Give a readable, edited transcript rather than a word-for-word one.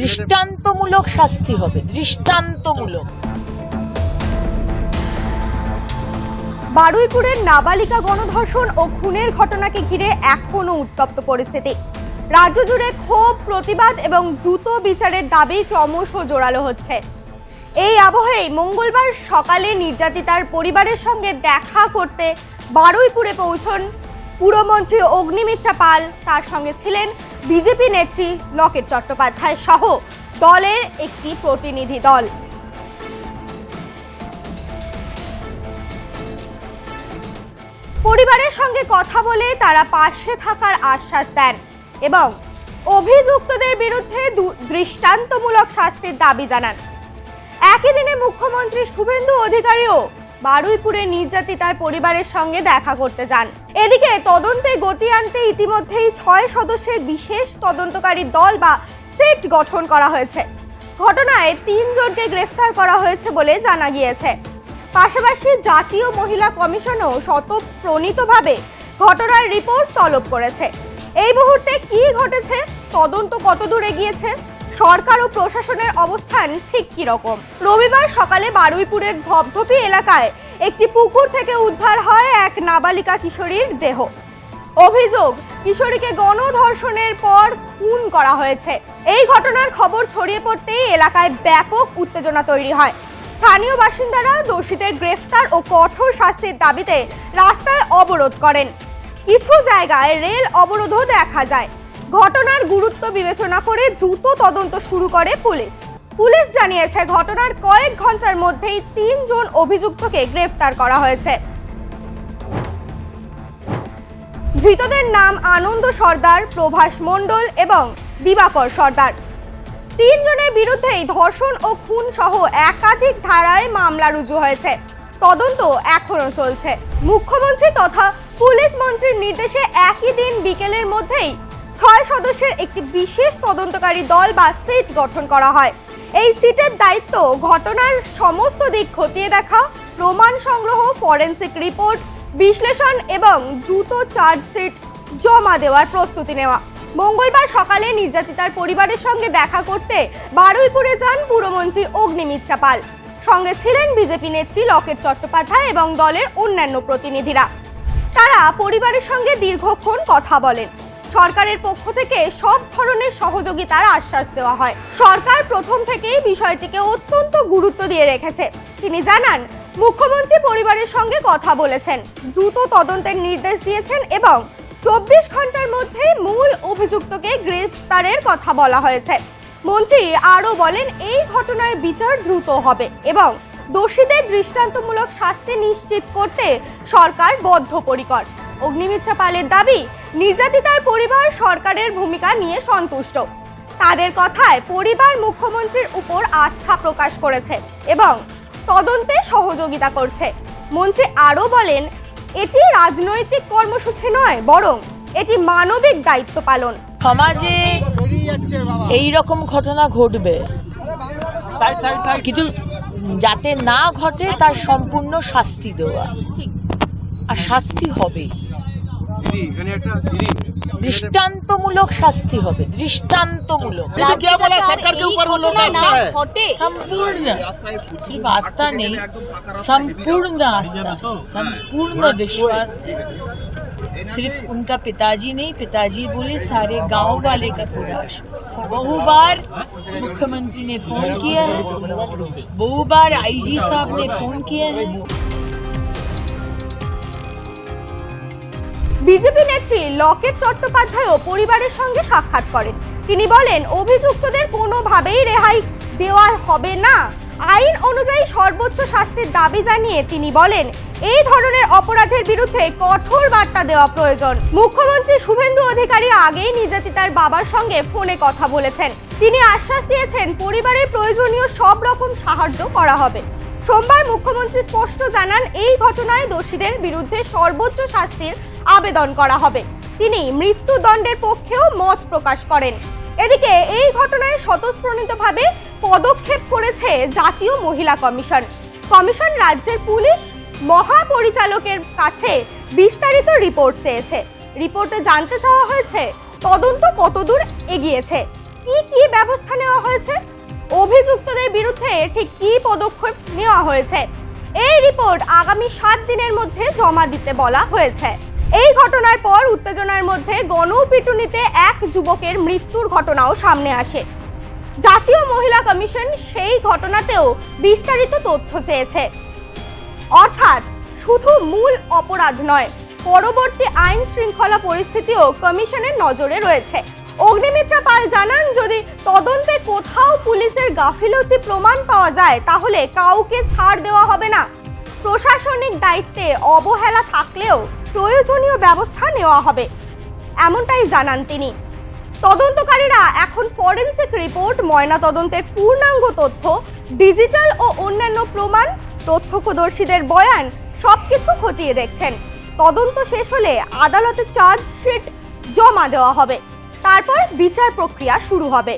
দৃষ্টান্তমূলক শাস্তি হবে, দৃষ্টান্তমূলক। বারুইপুরের নাবালিকা গণধর্ষণ ও খুনের ঘটনাকে ঘিরে এখনো উত্তপ্ত পরিস্থিতি। রাজ্য জুড়ে ক্ষোভ, প্রতিবাদ এবং দ্রুত বিচারের দাবি ক্রমশ জোরালো হচ্ছে। এই আবহেই মঙ্গলবার সকালে নির্যাতিতার পরিবারের সঙ্গে দেখা করতে বারুইপুরে পৌঁছন পুরমন্ত্রী অগ্নিমিত্রা পাল। তার সঙ্গে ছিলেন বিজেপি নেত্রী লকেট চট্টোপাধ্যায় সহ দলের একটি প্রতিনিধি দল। পরিবারের সঙ্গে কথা বলে তারা পাশে থাকার আশ্বাস দেন এবং অভিযুক্তদের বিরুদ্ধে দৃষ্টান্তমূলক শাস্তির দাবি জানান। একই দিনে মুখ্যমন্ত্রী শুভেন্দু অধিকারীও বারুইপুরে নির্যাতিতার পরিবারের সঙ্গে দেখা করতে যান। এদিকে তদন্তে গতি আনতে ইতিমধ্যেই 6 সদস্যের বিশেষ তদন্তকারী দল বা সেট গঠন করা হয়েছে। ঘটনায় 3 জনকে গ্রেফতার করা হয়েছে বলে জানা গিয়েছে। পাশাপাশি জাতীয় মহিলা কমিশনও স্বতঃপ্রণীতভাবে ঘটনার রিপোর্ট তলব করেছে। এই মুহূর্তে কি ঘটেছে, তদন্ত কতদূর এগিয়েছে, সরকার ও প্রশাসনের অবস্থান ঠিক কি রকম? রবিবার সকালে বারুইপুরের ধপধপি এলাকায় একটি পুকুর থেকে উদ্ধার হয় এক নাবালিকা কিশোরীর দেহ। অভিযোগ, কিশোরীকে গণধর্ষণের পর খুন করা হয়েছে। এই ঘটনার খবর ছড়িয়ে পড়তেই এলাকায় ব্যাপক উত্তেজনা তৈরি হয়। স্থানীয় বাসিন্দারা দোষীদের গ্রেফতার ও কঠোর শাস্তির দাবিতে রাস্তায় অবরোধ করেন। কিছু জায়গায় রেল অবরোধও দেখা যায়। ঘটনার গুরুত্ব বিবেচনা করে দ্রুত তদন্ত শুরু করে পুলিশ। পুলিশ জানিয়েছে ঘটনার কয়েক ঘন্টার মধ্যেই 3 জন অভিযুক্তকে গ্রেফতার করা হয়েছে। ধৃতদের নাম আনন্দ সর্দার, প্রভাস মণ্ডল এবং দিবাকর সর্দার। 3 জনের বিরুদ্ধেই ধর্ষণ ও খুন সহ একাধিক ধারায় মামলা রুজু হয়েছে। তদন্ত এখনো চলছে। মুখ্যমন্ত্রী তথা পুলিশ মন্ত্রীর নির্দেশে একই দিন বিকেলের মধ্যেই 6 সদস্যের একটি বিশেষ তদন্তকারী দল বা সিট গঠন করা হয়। এই সিটের দায়িত্ব ঘটনার সমস্ত দিক খতিয়ে দেখা, প্রমাণ সংগ্রহ, ফরেনসিক রিপোর্ট বিশ্লেষণ এবং দ্রুত চার্জশিট জমা দেওয়ার প্রস্তুতি নেওয়া। মঙ্গলবার সকালে নির্যাতিতার পরিবারের সঙ্গে দেখা করতে বারুইপুরে যান পুরমন্ত্রী অগ্নিমিত্রা পাল। সঙ্গে ছিলেন বিজেপি নেত্রী লকেট চট্টোপাধ্যায় এবং দলের অন্যান্য প্রতিনিধিরা। তারা পরিবারের সঙ্গে দীর্ঘক্ষণ কথা বলেন। সরকারের পক্ষ থেকে সব ধরনের সহযোগিতার আশ্বাস দেওয়া হয়। সরকার প্রথম থেকেই বিষয়টিকে অত্যন্ত গুরুত্ব দিয়ে রেখেছে। তিনি জানান, মুখ্যমন্ত্রী পরিবারের সঙ্গে কথা বলেছেন, দ্রুত তদন্তের নির্দেশ দিয়েছেন এবং 24 ঘন্টার মধ্যে মূল অভিযুক্তকে গ্রেফতারের কথা বলা হয়েছে। মন্ত্রী আরও বলেন, এই ঘটনার বিচার দ্রুত হবে এবং দোষীদের দৃষ্টান্তমূলক শাস্তি নিশ্চিত করতে সরকার বদ্ধপরিকর। অগ্নিমিত্রা পালের দাবি, নির্যাতিতার পরিবার সরকারের ভূমিকা নিয়ে সন্তুষ্ট। তাদের কথায় পরিবার মুখ্যমন্ত্রীর উপর আস্থা প্রকাশ করেছে এবং তদন্তে সহযোগিতা করছে। মন্ত্রী আরও বলেন, এটি রাজনৈতিক কর্মসূচি নয়, বরং এটি মানবিক দায়িত্ব পালন। সমাজে এই রকম ঘটনা ঘটবে, কিন্তু যাতে না ঘটে তার সম্পূর্ণ শাস্তি দেওয়া, আর শাস্তি হবে, দৃষ্টান্তমূলক শাস্তি হবে, দৃষ্টান্তমূলক। संपूर्ण सिर्फ आस्था नहीं, संपूर्ण आस्था, संपूर्ण विश्वास। सिर्फ उनका पिताजी नहीं, पिताजी बोले सारे गांव वाले का पूरा। बहु बार मुख्यमंत्री ने फोन किया है, बहु बार आईजी साहब ने फोन किया है। বিজেপি নেত্রী লকেট চট্টোপাধ্যায়ও পরিবারের সঙ্গে সাক্ষাৎ করেন। তিনি বলেন, অভিযুক্তদের কোনোভাবেই রেহাই দেওয়া হবে না। আইন অনুযায়ী সর্বোচ্চ শাস্তির দাবি জানিয়ে তিনি বলেন, এই ধরনের অপরাধের বিরুদ্ধে কঠোর বার্তা দেওয়া প্রয়োজন। মুখ্যমন্ত্রী শুভেন্দু অধিকারী আগেই নির্যাতিতার বাবার সঙ্গে ফোনে কথা বলেছেন। তিনি আশ্বাস দিয়েছেন, পরিবারের প্রয়োজনীয় সব রকম সাহায্য করা হবে। সোমবার মুখ্যমন্ত্রী স্পষ্ট জানান, এই ঘটনায় দোষীদের বিরুদ্ধে সর্বোচ্চ শাস্তির আবেদন করা হবে। তিনি মৃত্যুদণ্ডের পক্ষেও মত প্রকাশ করেন। এদিকে এই ঘটনায় স্বতঃস্ফূর্তভাবে পদক্ষেপ করেছে জাতীয় মহিলা কমিশন। কমিশন রাজ্যের পুলিশ মহাপরিচালকের কাছে বিস্তারিত রিপোর্ট চেয়েছে। রিপোর্টে জানতে চাওয়া হয়েছে তদন্ত কতদূর এগিয়েছে, কি কি ব্যবস্থা নেওয়া হয়েছে, অভিযুক্তদের বিরুদ্ধে ঠিক কি পদক্ষেপ নেওয়া হয়েছে, এই রিপোর্ট আগামী 7 দিনের মধ্যে জমা দিতে বলা হয়েছে। এই ঘটনার পর উত্তেজনার মধ্যে গণপিটুনিতে এক যুবকের মৃত্যুর ঘটনাও সামনে আসে। জাতীয় মহিলা কমিশন সেই ঘটনাতেও বিস্তারিত তথ্য চেয়েছে। অর্থাৎ শুধু মূল অপরাধ নয়, পরবর্তী আইন শৃঙ্খলা পরিস্থিতিও কমিশনের নজরে রয়েছে। অগ্নিমিত্রা পাল জানান, যদি তদন্তে কোথাও পুলিশের গাফিলতি প্রমাণ পাওয়া যায় তাহলে কাউকে ছাড় দেওয়া হবে না। প্রশাসনিক দায়িত্বে অবহেলা থাকলেও প্রয়োজনীয় ব্যবস্থা নেওয়া হবে, এমনটাই জানান তিনি। তদন্তকারীরা এখন ফরেনসিক রিপোর্ট, ময়না তদন্তের পূর্ণাঙ্গ তথ্য, ডিজিটাল ও অন্যান্য প্রমাণ, প্রত্যক্ষদর্শীদের বয়ান সবকিছু খতিয়ে দেখছেন। তদন্ত শেষ হলে আদালতে চার্জশিট জমা দেওয়া হবে, তারপর বিচার প্রক্রিয়া শুরু হবে।